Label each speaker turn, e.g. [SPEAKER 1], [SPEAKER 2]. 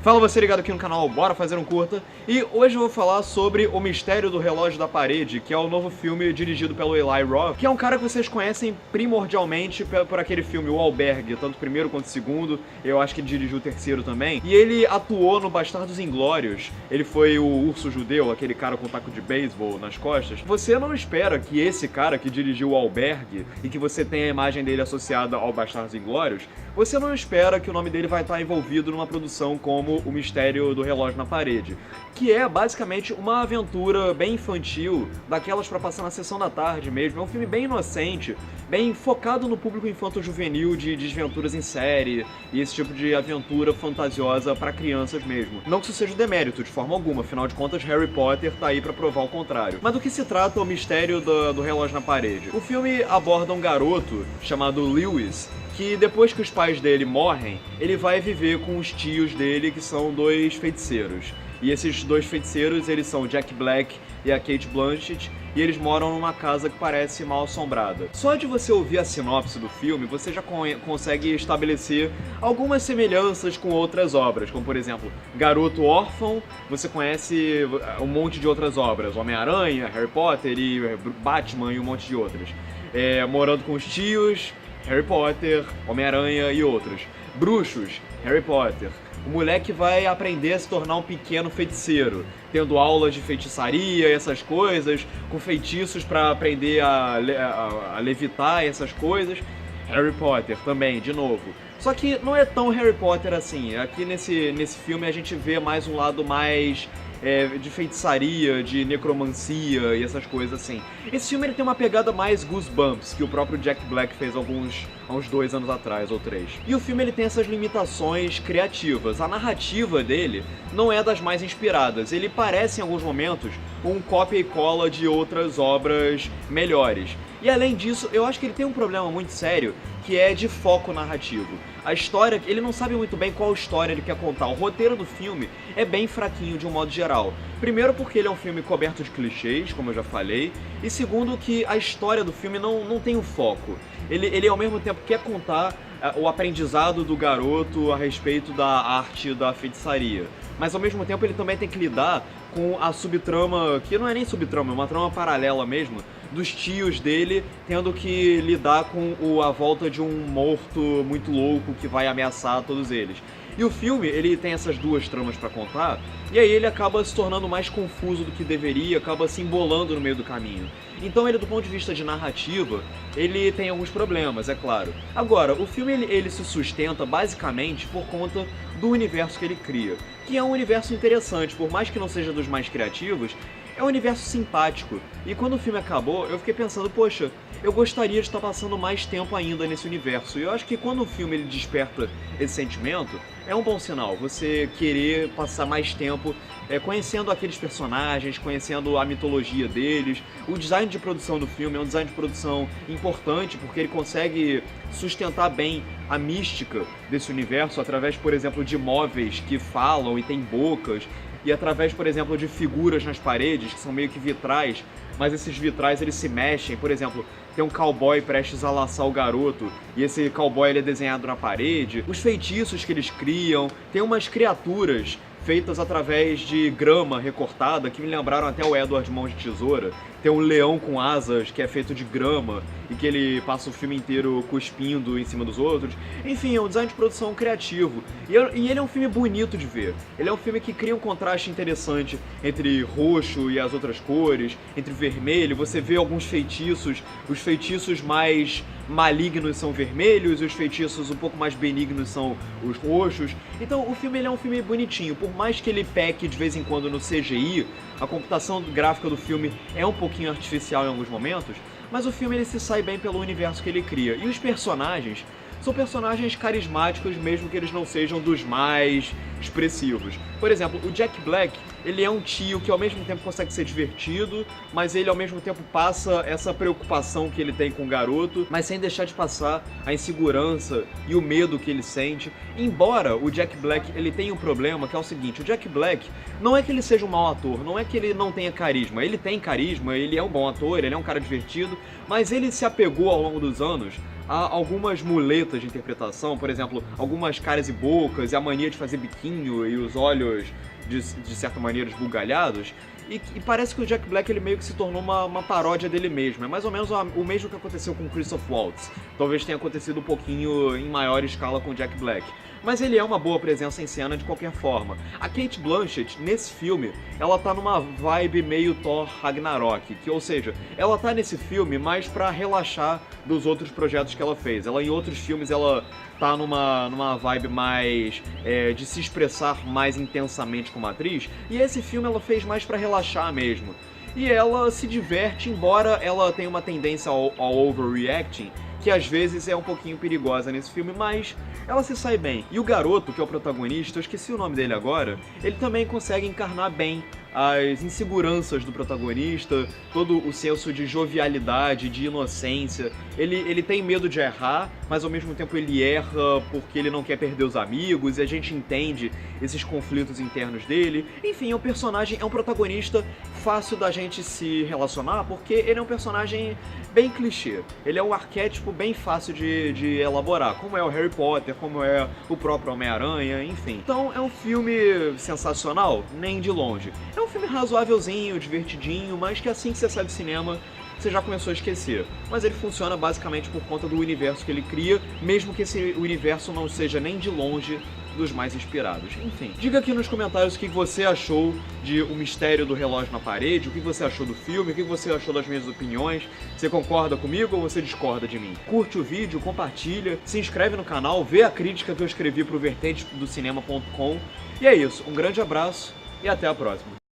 [SPEAKER 1] Fala você ligado aqui no canal, bora fazer um curta. E hoje eu vou falar sobre O Mistério do Relógio da Parede, que é o novo filme dirigido pelo Eli Roth, que é um cara que vocês conhecem primordialmente por aquele filme O Albergue, tanto o primeiro quanto o segundo, eu acho que ele dirigiu o terceiro também. E ele atuou no Bastardos Inglórios, ele foi o urso judeu, aquele cara com taco de beisebol nas costas. Você não espera que esse cara que dirigiu O Albergue, e que você tem a imagem dele associada ao Bastardos Inglórios, você não espera que o nome dele vai estar envolvido numa produção como O Mistério do Relógio na Parede, que é basicamente uma aventura bem infantil, daquelas pra passar na sessão da tarde mesmo. É um filme bem inocente, bem focado no público infanto-juvenil de desventuras em série e esse tipo de aventura fantasiosa pra crianças mesmo. Não que isso seja demérito de forma alguma, afinal de contas Harry Potter tá aí pra provar o contrário. Mas do que se trata O Mistério do Relógio na Parede? O filme aborda um garoto chamado Lewis, que depois que os pais dele morrem, ele vai viver com os tios dele, que são dois feiticeiros. E esses dois feiticeiros, eles são o Jack Black e a Cate Blanchett, e eles moram numa casa que parece mal assombrada. Só de você ouvir a sinopse do filme, você já consegue estabelecer algumas semelhanças com outras obras, como por exemplo, Garoto Órfão, você conhece um monte de outras obras, Homem-Aranha, Harry Potter e Batman e um monte de outras. Morando com os tios, Harry Potter, Homem-Aranha e outros. Bruxos, Harry Potter. O moleque vai aprender a se tornar um pequeno feiticeiro, tendo aulas de feitiçaria e essas coisas, com feitiços pra aprender a levitar e essas coisas. Harry Potter também, de novo. Só que não é tão Harry Potter assim. Aqui nesse filme a gente vê mais um lado mais de feitiçaria, de necromancia e essas coisas assim. Esse filme ele tem uma pegada mais Goosebumps, que o próprio Jack Black fez há uns 2 anos atrás, ou 3. E o filme ele tem essas limitações criativas. A narrativa dele não é das mais inspiradas. Ele parece, em alguns momentos, um cópia e cola de outras obras melhores. E além disso, eu acho que ele tem um problema muito sério, que é de foco narrativo. A história, ele não sabe muito bem qual história ele quer contar. O roteiro do filme é bem fraquinho de um modo geral. Primeiro porque ele é um filme coberto de clichês, como eu já falei, e segundo que a história do filme não tem um foco. Ele ao mesmo tempo quer contar o aprendizado do garoto a respeito da arte da feitiçaria, mas ao mesmo tempo ele também tem que lidar com a subtrama, que não é nem subtrama, é uma trama paralela mesmo, dos tios dele tendo que lidar com a volta de um morto muito louco que vai ameaçar todos eles. E o filme, ele tem essas duas tramas pra contar, e aí ele acaba se tornando mais confuso do que deveria, acaba se embolando no meio do caminho. Então ele, do ponto de vista de narrativa, ele tem alguns problemas, é claro. Agora, o filme ele se sustenta basicamente por conta do universo que ele cria, que é um universo interessante, por mais que não seja dos mais criativos, é um universo simpático. E quando o filme acabou, eu fiquei pensando, poxa, eu gostaria de estar passando mais tempo ainda nesse universo. E eu acho que quando o filme ele desperta esse sentimento, é um bom sinal. Você querer passar mais tempo conhecendo aqueles personagens, conhecendo a mitologia deles. O design de produção do filme é um design de produção importante, porque ele consegue sustentar bem a mística desse universo através, por exemplo, de móveis que falam e têm bocas, e através, por exemplo, de figuras nas paredes, que são meio que vitrais, mas esses vitrais eles se mexem. Por exemplo, tem um cowboy prestes a laçar o garoto, e esse cowboy ele é desenhado na parede. Os feitiços que eles criam, tem umas criaturas feitas através de grama recortada, que me lembraram até o Edward Mãos de Tesoura. Tem um leão com asas que é feito de grama e que ele passa o filme inteiro cuspindo em cima dos outros. Enfim, é um design de produção criativo. E ele é um filme bonito de ver. Ele é um filme que cria um contraste interessante entre roxo e as outras cores, entre vermelho. Você vê alguns feitiços, os feitiços mais malignos são vermelhos e os feitiços um pouco mais benignos são os roxos. Então o filme ele é um filme bonitinho, por mais que ele peque de vez em quando no CGI, a computação gráfica do filme é um pouquinho artificial em alguns momentos, mas o filme ele se sai bem pelo universo que ele cria. E os personagens são personagens carismáticos, mesmo que eles não sejam dos mais expressivos. Por exemplo, o Jack Black, ele é um tio que ao mesmo tempo consegue ser divertido, mas ele ao mesmo tempo passa essa preocupação que ele tem com o garoto, mas sem deixar de passar a insegurança e o medo que ele sente. Embora o Jack Black ele tenha um problema, que é o seguinte: o Jack Black não é que ele seja um mau ator, não é que ele não tenha carisma, ele tem carisma, ele é um bom ator, ele é um cara divertido, mas ele se apegou ao longo dos anos a algumas muletas de interpretação, por exemplo, algumas caras e bocas, e a mania de fazer biquinho e os olhos de certa maneira esbugalhados, e parece que o Jack Black ele meio que se tornou uma paródia dele mesmo. É mais ou menos o mesmo que aconteceu com Christoph Waltz. Talvez tenha acontecido um pouquinho em maior escala com o Jack Black. Mas ele é uma boa presença em cena de qualquer forma. A Cate Blanchett, nesse filme, ela tá numa vibe meio Thor Ragnarok, ou seja, ela tá nesse filme mais pra relaxar dos outros projetos que ela fez. Ela em outros filmes, ela tá numa vibe mais de se expressar mais intensamente como atriz, e esse filme ela fez mais pra relaxar mesmo. E ela se diverte, embora ela tenha uma tendência ao overreacting, que às vezes é um pouquinho perigosa nesse filme, mas ela se sai bem. E o garoto, que é o protagonista, eu esqueci o nome dele agora, ele também consegue encarnar bem as inseguranças do protagonista, todo o senso de jovialidade, de inocência. Ele tem medo de errar, mas ao mesmo tempo ele erra porque ele não quer perder os amigos, e a gente entende esses conflitos internos dele. Enfim, é um protagonista fácil da gente se relacionar, porque ele é um personagem bem clichê. Ele é um arquétipo bem fácil de elaborar, como é o Harry Potter, como é o próprio Homem-Aranha, enfim. Então é um filme sensacional? Nem de longe. É um filme razoávelzinho, divertidinho, mas que assim que você sai do cinema, você já começou a esquecer. Mas ele funciona basicamente por conta do universo que ele cria, mesmo que esse universo não seja nem de longe dos mais inspirados. Enfim, diga aqui nos comentários o que você achou de O Mistério do Relógio na Parede, o que você achou do filme, o que você achou das minhas opiniões, você concorda comigo ou você discorda de mim? Curte o vídeo, compartilha, se inscreve no canal, vê a crítica que eu escrevi pro vertentesdocinema.com, e é isso, um grande abraço e até a próxima.